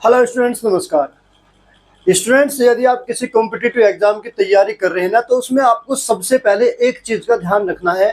Hello students, नमस्कार। Students, यदि आप किसी कॉम्पिटिटिव एग्जाम की तैयारी कर रहे हैं ना, तो उसमें आपको सबसे पहले एक चीज का ध्यान रखना है।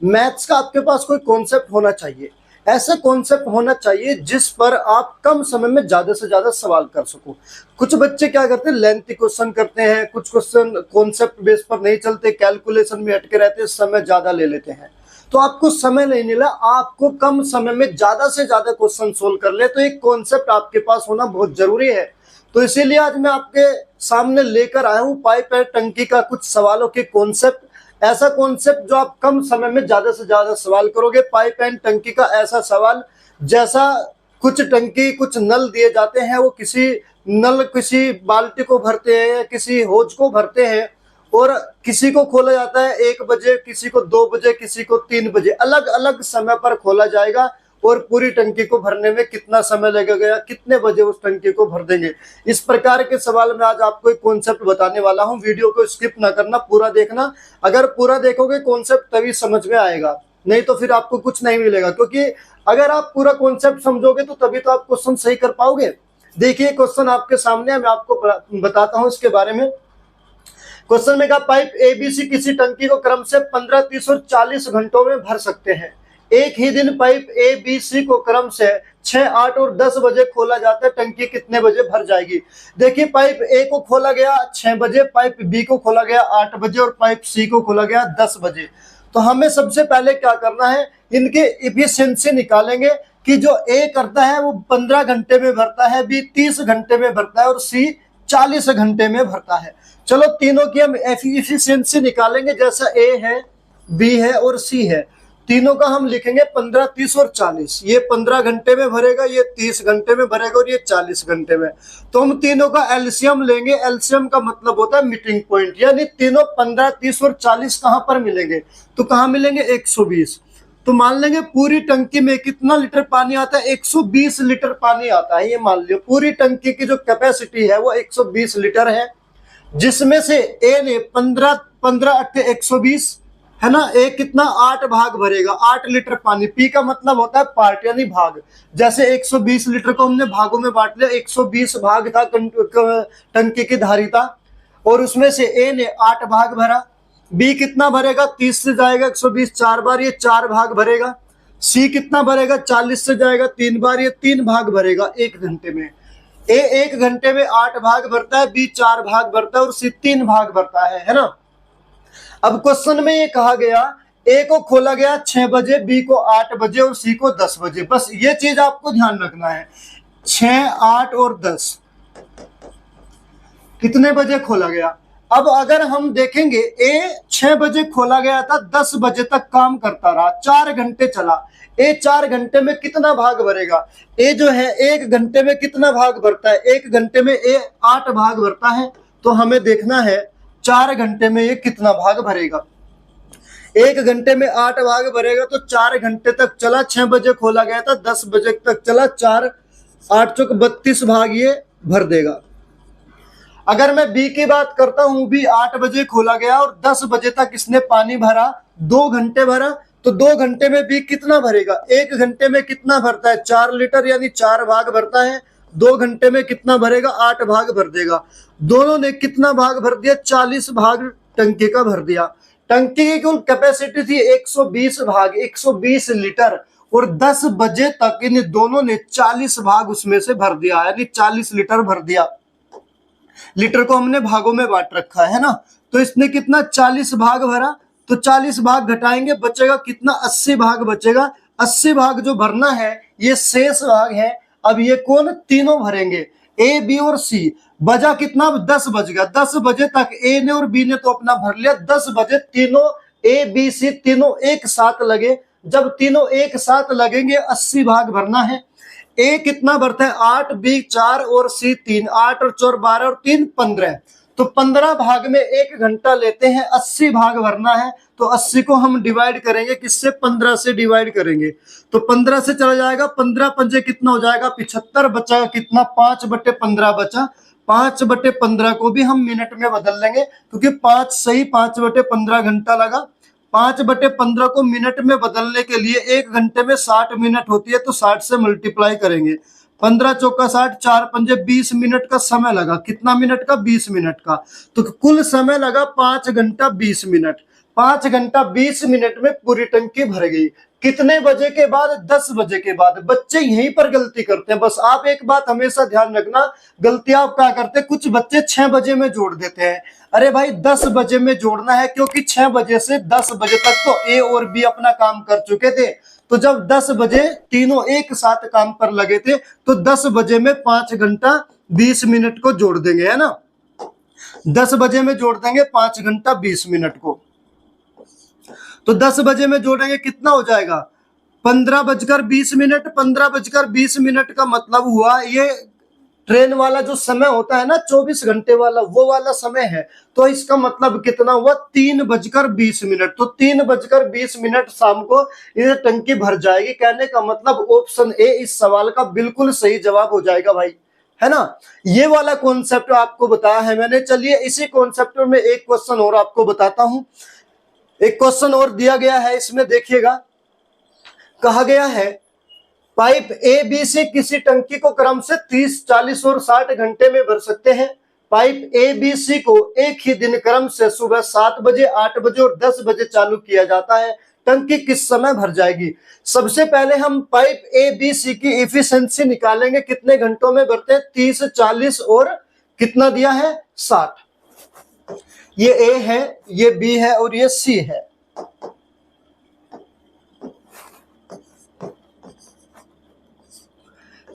मैथ्स का आपके पास कोई कॉन्सेप्ट होना चाहिए। ऐसा कॉन्सेप्ट होना चाहिए जिस पर आप कम समय में ज्यादा से ज्यादा सवाल कर सको। कुछ बच्चे क्या करते हैं, लेंथी क्वेश्चन करते हैं, कुछ क्वेश्चन कॉन्सेप्ट बेस पर नहीं चलते, कैलकुलेशन में अटके रहते हैं, समय ज्यादा ले लेते हैं। तो आपको समय नहीं मिला, आपको कम समय में ज्यादा से ज्यादा क्वेश्चन सोल्व कर ले, तो एक कॉन्सेप्ट आपके पास होना बहुत जरूरी है। तो इसीलिए आज मैं आपके सामने लेकर आया हूं पाइप एंड टंकी का कुछ सवालों के कॉन्सेप्ट। ऐसा कॉन्सेप्ट जो आप कम समय में ज्यादा से ज्यादा सवाल करोगे। पाइप एंड टंकी का ऐसा सवाल जैसा कुछ टंकी, कुछ नल दिए जाते हैं, वो किसी बाल्टी को भरते हैं या किसी होज को भरते हैं, और किसी को खोला जाता है 1 बजे, किसी को 2 बजे, किसी को 3 बजे, अलग अलग समय पर खोला जाएगा। और पूरी टंकी को भरने में कितना समय लगेगा, कितने बजे उस टंकी को भर देंगे, इस प्रकार के सवाल में आज आपको एक कॉन्सेप्ट बताने वाला हूं। वीडियो को स्किप ना करना, पूरा देखना। अगर पूरा देखोगे कॉन्सेप्ट तभी समझ में आएगा, नहीं तो फिर आपको कुछ नहीं मिलेगा। क्योंकि अगर आप पूरा कॉन्सेप्ट समझोगे तो तभी तो आप क्वेश्चन सही कर पाओगे। देखिए क्वेश्चन आपके सामने है, मैं आपको बताता हूं इसके बारे में। क्वेश्चन में कहा, पाइप एबीसी किसी टंकी को क्रम से 15, 30 और 40 घंटों में भर सकते हैं। एक ही दिन पाइप एबीसी को क्रम से 6, 8 और 10 बजे खोला जाता है, टंकी कितने बजे भर जाएगी। देखिए, पाइप ए को खोला गया 6 बजे, पाइप बी को खोला गया 8 बजे और पाइप सी को खोला गया 10 बजे। तो हमें सबसे पहले क्या करना है, इनके इफिशिएंसी निकालेंगे कि जो ए करता है वो 15 घंटे में भरता है, बी 30 घंटे में भरता है और सी 40 घंटे में भरता है। चलो तीनों की हम एफिशिएंसी निकालेंगे, जैसा ए है, बी है और सी है। तीनों का हम लिखेंगे 15, 30 और 40। ये 15 घंटे में भरेगा, ये 30 घंटे में भरेगा और ये 40 घंटे में। तो हम तीनों का एलसीएम लेंगे। एलसीएम का मतलब होता है मीटिंग पॉइंट, यानी तीनों 15, 30 और 40 कहां पर मिलेंगे, तो कहां मिलेंगे, 120। तो मान लेंगे पूरी टंकी में कितना लीटर पानी आता है, 120 लीटर पानी आता है। ये मान लियो पूरी टंकी की जो कैपेसिटी है वो 120 लीटर है, जिसमें से ए ने 15, 15 अट्ठे 120 है ना। ए कितना, 8 भाग भरेगा, 8 लीटर पानी। पी का मतलब होता है पार्ट, यानी भाग। जैसे 120 लीटर को हमने भागों में बांट लिया, 120 भाग था टंकी की धारिता, और उसमें से ए ने 8 भाग भरा। बी कितना भरेगा, 30 से जाएगा 120 4 बार, ये 4 भाग भरेगा। सी कितना भरेगा, 40 से जाएगा 3 बार, ये 3 भाग भरेगा 1 घंटे में। ए 1 घंटे में 8 भाग भरता है, बी 4 भाग भरता है और सी 3 भाग भरता है ना। अब क्वेश्चन में ये कहा गया, ए को खोला गया 6 बजे, बी को 8 बजे और सी को 10 बजे। बस ये चीज आपको ध्यान रखना है, 6, 8 और 10 कितने बजे खोला गया। अब अगर हम देखेंगे, ए 6 बजे खोला गया था, 10 बजे तक काम करता रहा, 4 घंटे चला। ए 4 घंटे में कितना भाग भरेगा, ए जो है 1 घंटे में कितना भाग भरता है, 1 घंटे में ए 8 भाग भरता है। तो हमें देखना है 4 घंटे में ये कितना भाग भरेगा। 1 घंटे में 8 भाग भरेगा तो 4 घंटे तक चला। 6 बजे खोला गया था, 10 बजे तक चला, 4 8 चौक 32 भाग ये भर देगा। अगर मैं बी की बात करता हूं, बी 8 बजे खोला गया और 10 बजे तक इसने पानी भरा, 2 घंटे भरा। तो 2 घंटे में बी कितना भरेगा, 1 घंटे में कितना भरता है, 4 लीटर, यानी 4 भाग भरता है। 2 घंटे में कितना भरेगा, 8 भाग भर देगा। दोनों ने कितना भाग भर दिया, 40 भाग टंकी का भर दिया। टंकी की कुल कैपेसिटी थी 120 भाग, 120 लीटर, और 10 बजे तक इन दोनों ने 40 भाग उसमें से भर दिया, यानी 40 लीटर भर दिया। लीटर को हमने भागों में बांट रखा है ना। तो इसने कितना, 40 भाग भरा। तो 40 भाग घटाएंगे, बचेगा कितना, 80 भाग बचेगा। 80 भाग जो भरना है ये शेष भाग है। अब ये कौन, तीनों भरेंगे, ए बी और सी। बजा कितना, 10 बज गया। 10 बजे तक ए ने और बी ने तो अपना भर लिया। 10 बजे तीनों ए बी सी तीनों एक साथ लगे। जब तीनों एक साथ लगेंगे 80 भाग भरना है। ए कितना भरता है, 8, बी 4 और सी 3, 8 और 4 12 और 3 15। तो 15 भाग में 1 घंटा लेते हैं, 80 भाग भरना है। तो 80 को हम डिवाइड करेंगे, किससे, 15 से डिवाइड करेंगे। तो 15 से चला जाएगा, 15 पंजे कितना हो जाएगा, 75। बचा कितना, 5/15 बचा। 5/15 को भी हम मिनट में बदल लेंगे, क्योंकि 5 सही 5/15 घंटा लगा। 5/15 को मिनट में बदलने के लिए 1 घंटे में 60 मिनट होती है, तो 60 से मल्टीप्लाई करेंगे। 15 चौका 60, 4 पंजे 20 मिनट का समय लगा। कितना मिनट का? 20 मिनट का। तो कुल समय लगा 5 घंटा 20 मिनट। 5 घंटा 20 मिनट में पूरी टंकी भर गई। कितने बजे के बाद? 10 बजे के बाद। बच्चे यहीं पर गलती करते हैं। बस आप एक बात हमेशा ध्यान रखना, गलतियां आप क्या करते हैं, कुछ बच्चे 6 बजे में जोड़ देते हैं। अरे भाई 10 बजे में जोड़ना है, क्योंकि 6 बजे से 10 बजे तक तो ए और बी अपना काम कर चुके थे। तो जब 10 बजे तीनों एक साथ काम पर लगे थे, तो 10 बजे में 5 घंटा 20 मिनट को जोड़ देंगे, है ना। 10 बजे में जोड़ देंगे 5 घंटा 20 मिनट को। तो 10 बजे में जोड़ेंगे, कितना हो जाएगा? 15 बजकर 20 मिनट। 15 बजकर 20 मिनट का मतलब हुआ, ये ट्रेन वाला जो समय होता है ना 24 घंटे वाला, वो वाला समय है। तो इसका मतलब कितना हुआ? 3 बजकर 20 मिनट। तो 3 बजकर 20 मिनट शाम को ये टंकी भर जाएगी। कहने का मतलब ऑप्शन ए इस सवाल का बिल्कुल सही जवाब हो जाएगा भाई, है ना। ये वाला कॉन्सेप्ट आपको बताया है मैंने। चलिए इसी कॉन्सेप्ट में एक क्वेश्चन और आपको बताता हूं। एक क्वेश्चन और दिया गया है, इसमें देखिएगा। कहा गया है पाइप ए बी सी किसी टंकी को क्रम से 30, 40 और 60 घंटे में भर सकते हैं। पाइप ए बी सी को एक ही दिन क्रम से सुबह 7 बजे, 8 बजे और 10 बजे चालू किया जाता है। टंकी किस समय भर जाएगी? सबसे पहले हम पाइप ए बी सी की इफिशिएंसी निकालेंगे। कितने घंटों में भरते हैं? 30, 40 और कितना दिया है? 60। ये ए है, ये बी है और ये सी है।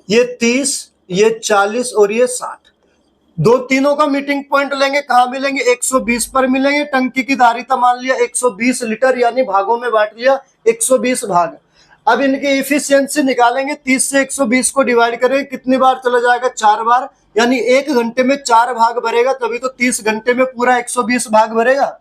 ये 30, ये 40 और ये 60। दो तीनों का मीटिंग पॉइंट लेंगे। कहां मिलेंगे? 120 पर मिलेंगे। टंकी की धारिता मान लिया 120 लीटर, यानी भागों में बांट लिया 120 भाग। अब इनकी इफिशियंसी निकालेंगे। 30 से 120 को डिवाइड करेंगे, कितनी बार चला जाएगा? 4 बार, यानी 1 घंटे में 4 भाग भरेगा, तभी तो 30 घंटे में पूरा 120 भाग भरेगा।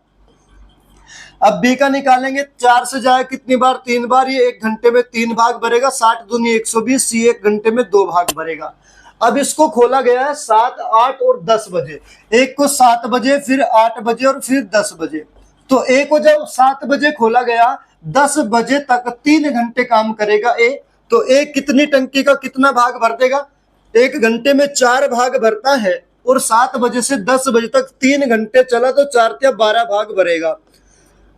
अब बी का निकालेंगे। 4 से जाए कितनी बार? 3 बार, ये 1 घंटे में 3 भाग भरेगा। 60 दूनी 120, सी 1 घंटे में 2 भाग भरेगा। अब इसको खोला गया है 7, 8 और 10 बजे। एक को 7 बजे, फिर 8 बजे और फिर 10 बजे। तो ए को जब 7 बजे खोला गया, 10 बजे तक 3 घंटे काम करेगा ए। तो ए कितनी टंकी का कितना भाग भर देगा? 1 घंटे में 4 भाग भरता है, और 7 बजे से 10 बजे तक 3 घंटे चला, तो 4 या 12 भाग भरेगा।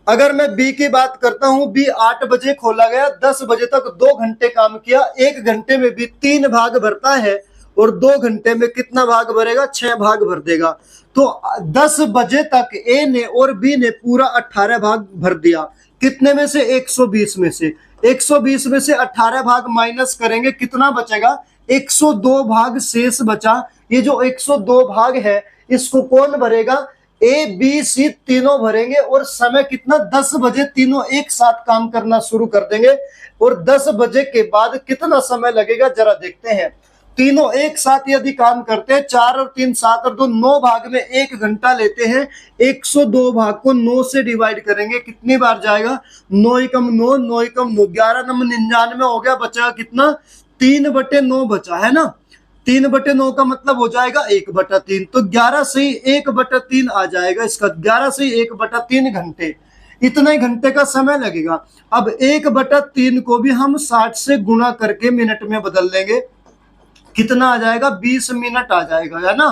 अगर मैं बी की बात करता हूं, बी 8 बजे खोला गया, 10 बजे तक 2 घंटे काम किया। 1 घंटे में भी 3 भाग भरता है, और 2 घंटे में कितना भाग भरेगा? 6 भाग भर देगा। तो 10 बजे तक ए ने और बी ने पूरा 18 भाग भर दिया। कितने में से? 120 में से। 120 में से 18 भाग माइनस करेंगे, कितना बचेगा? 102 भाग शेष बचा। ये जो 102 भाग है, इसको कौन भरेगा? ए बी सी तीनों भरेंगे। और समय कितना? 10 बजे तीनों एक साथ काम करना शुरू कर देंगे। और 10 बजे के बाद कितना समय लगेगा, जरा देखते हैं। तीनों एक साथ यदि काम करते हैं, 4 और 3 7 और 2 9 भाग में 1 घंटा लेते हैं। 102 भाग को 9 से डिवाइड करेंगे, कितनी बार जाएगा? 9 एकम 9, 9 एकम 9, 11 नंबर 99 हो गया। बचा कितना? 3/9 बचा, है ना। 3/9 का मतलब हो जाएगा 1/3। तो 11 से ही 1/3 आ जाएगा इसका। 11 से ही 1/3 घंटे, इतने घंटे का समय लगेगा। अब 1/3 को भी हम 60 से गुणा करके मिनट में बदल देंगे। कितना आ जाएगा? 20 मिनट आ जाएगा, है ना।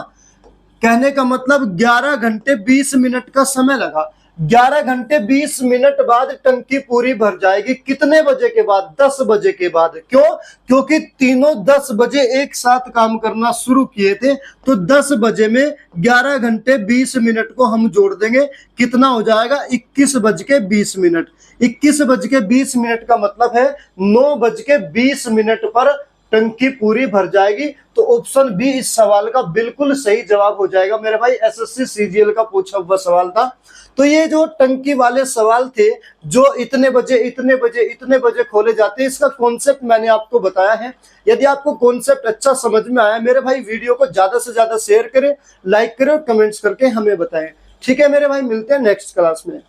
कहने का मतलब 11 घंटे 20 मिनट का समय लगा। 11 घंटे 20 मिनट बाद टंकी पूरी भर जाएगी। कितने बजे के बाद? 10 बजे के बाद। क्यों? क्योंकि तीनों 10 बजे एक साथ काम करना शुरू किए थे। तो 10 बजे में 11 घंटे 20 मिनट को हम जोड़ देंगे, कितना हो जाएगा? 21:20 मिनट। 21:20 मिनट का मतलब है 9:20 मिनट पर टंकी पूरी भर जाएगी। तो ऑप्शन बी इस सवाल का बिल्कुल सही जवाब हो जाएगा मेरे भाई। एसएससी सीजीएल का पूछा हुआ सवाल था। तो ये जो टंकी वाले सवाल थे, जो इतने बजे इतने बजे इतने बजे खोले जाते हैं, इसका कॉन्सेप्ट मैंने आपको बताया है। यदि आपको कॉन्सेप्ट अच्छा समझ में आया मेरे भाई, वीडियो को ज्यादा से ज्यादा शेयर करें, लाइक करें और कमेंट्स करके हमें बताएं। ठीक है मेरे भाई, मिलते हैं नेक्स्ट क्लास में।